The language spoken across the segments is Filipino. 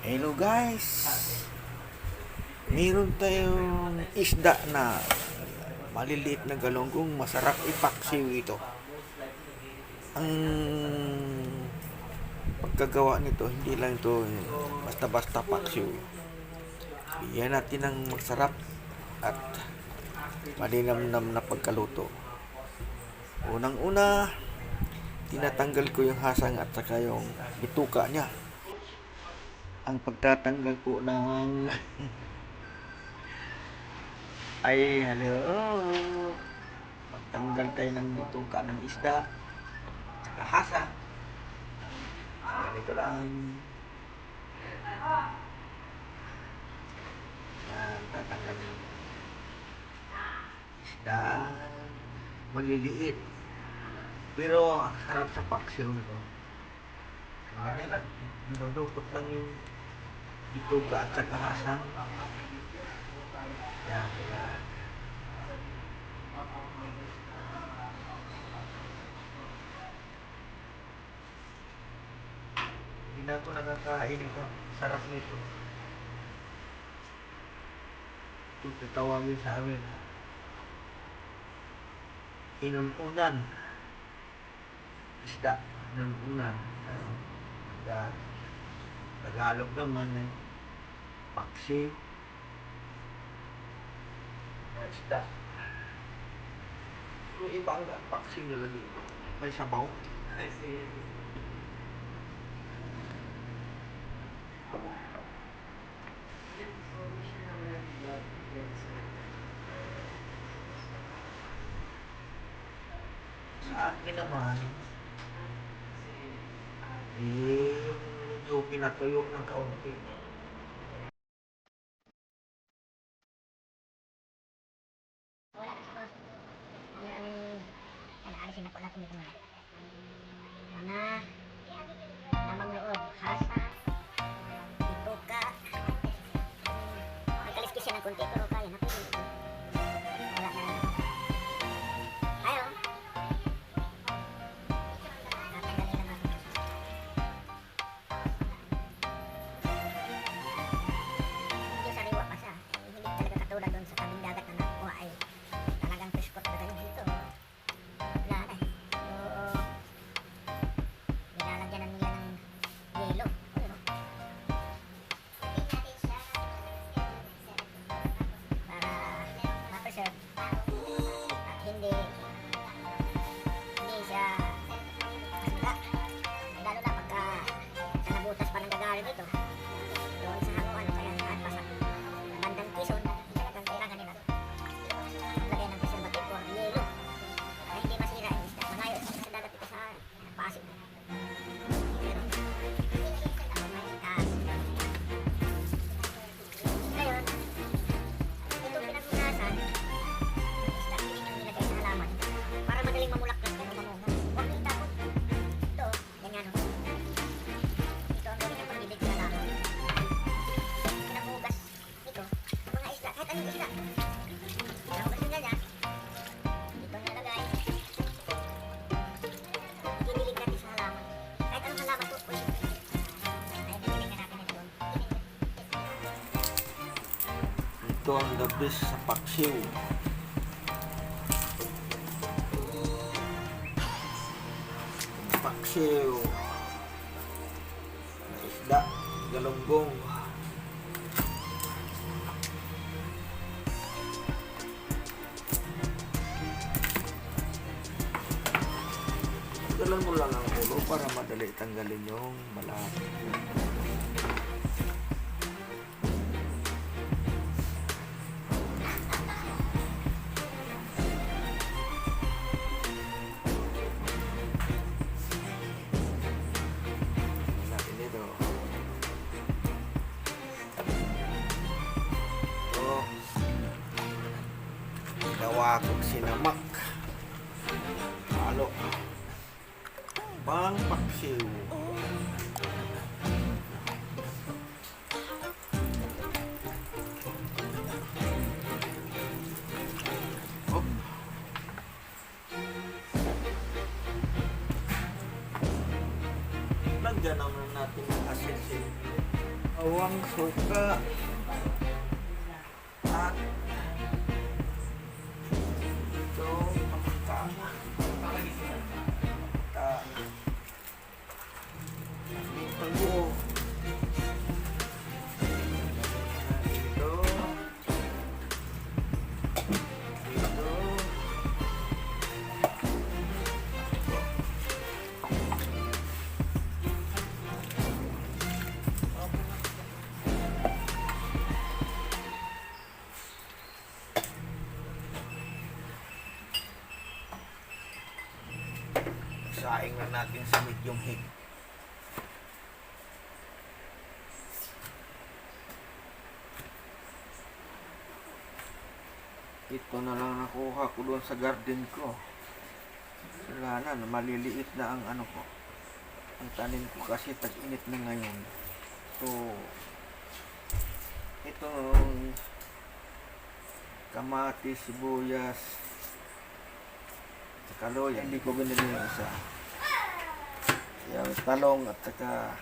Hello guys! Meron tayong isda na maliliit na galunggong, masarap ipaksiw ito. Ang pagkagawa nito, hindi lang ito basta-basta paksiw. Bigyan natin ng masarap at malinamnam na pagkaluto. Unang-una, tinatanggal ko yung hasang at saka yung bituka niya. Ang pagtatanggal po ng ay hello, pagtanggal tayo ng bituka ng isda saka hasa, ganito lang. Yan, tatanggal yung isda maliliit pero ang sarap sa paksiw nito. Ganyan lang, dinudukot lang yung bituka at saka hasa. Yan, yan. Hindi na ako nakakain ito. Sarap nito. Ito tatawagin sa amin inununan. Isda. Inununan. Tagalog naman eh. Paksiw. Isda. Yung iba ang paksiw nila dito. May sabaw. I see. Sa akin naman, medyo pinatuyo ng kaunti. Alisin na po natin ito mga tamang loob, hasa, bituka. May kaliskis yan ng konti pero kaya na po. Wala na lang. Ayaw. Natanggalin na natin. Medyo sariwa pa siya. Hindi talaga katulad doon sa tabing dagat na nakuha ay talagang piskot talaga yung dito. Nilalagyan nila ng yelo. Para ma-preserve at hindi siya masira. Lalo na pagka nabutas pa ng gagaling ito doon sa hanguan kaya at pa sa bandang Quezon talagang kailangan nila maglagay ng preservative or yelo para hindi masira yung isda. Malayo sa dagat ito sa Pasig. Ngayon, itong pinagpunasan, isda yung nilagay sa halaman para madaling mamulaklak ng mamunga. Huwag nyo itapon. Ito, ganyan o. Ito ang gawin ng pagbibig sa halaman. Pinamugas nito, mga isda, kahit anong isda. Pinamugas nila niya. Ito nilagay. Idilig natin sa halaman. Kahit anong halaman po, pwede. Ay, bibilig na natin ito doon. Ito ang the best sa paksiw. Paksiw. Isda. Galunggong. Dalan mo lang ang ulo para madali tanggalin yung balat. Natin ito. Ito. Gawa kong sinamak. Halo. Pang paksiw. Oh. Lagyan naman natin ng asin. bawang, suka, at ito, paminta. Ang buo. Ito. Ito. Saing na natin sa medium heat. Ito na lang nakuha ko doon sa garden ko. Wala na, maliliit na ang ano ko. Ang tanim ko kasi tag-init na ngayon. So, itong kamatis, sibuyas, saka loya, hindi ko binili yung isa. Yung talong at saka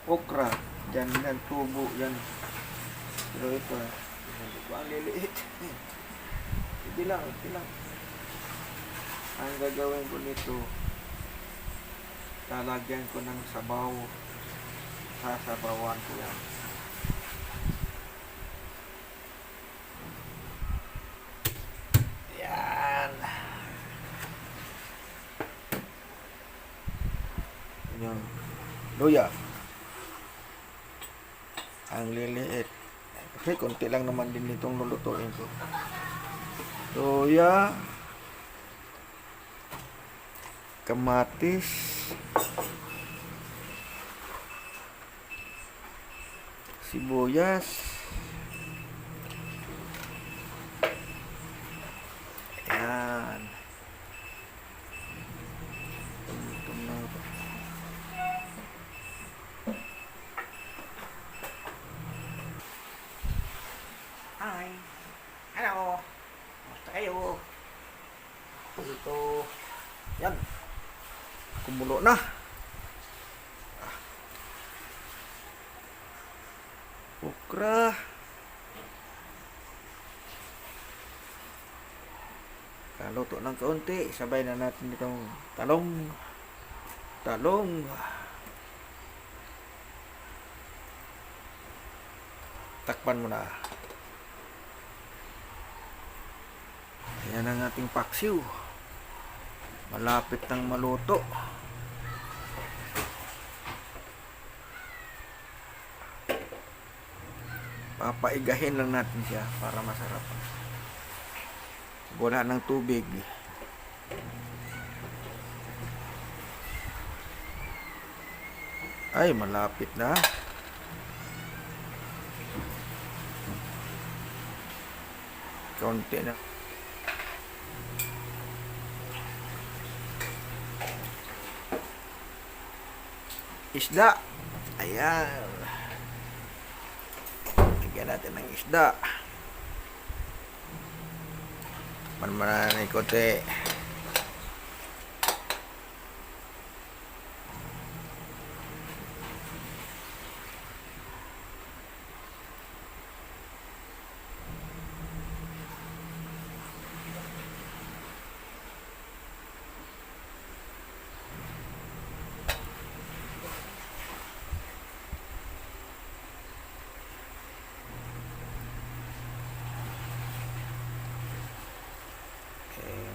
okra, yan, tubo, yan. Pero ito, hindi ko ang liliit. Hindi lang. Ang gagawin ko nito, lalagyan ko ng sabaw. Sasabawan ko yan. Yan. Yan. Luya. Ang liliit. Kasi konti lang naman din itong lulutuin ko. Luya. Kamatis. Sibuyas. Ayan. Tumutong na ito. Hi. Hello. Basta kayo. Ito. Yan. Kumulo na. Okra. Kaluto ng kaunti. Sabay na natin itong talong. Takpan mo na. Ayan ang ating paksiw. Malapit nang maluto. Papaigahin lang natin siya para masarap. Wala ng tubig. Ay, malapit na. Konti na. Isda. Ayan. Lagyan natin ng isda. Manmanan na ikote.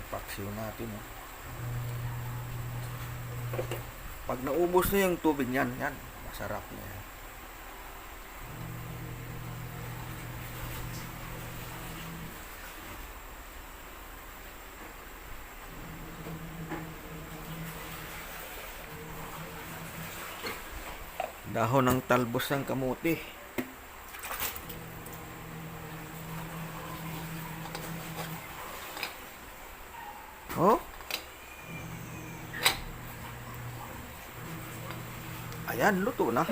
Paksiw natin. Pag naubos na yung tubig niyan, yan, masarap na yan. Dahon ng talbos ng kamuti. Oh. Ayan, luto na.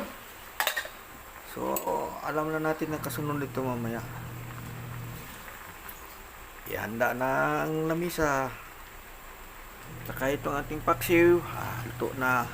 So, alam na natin ang kasunod nito mamaya. Ihanda na ang lamisa. Saka itong ating paksiw. Luto na.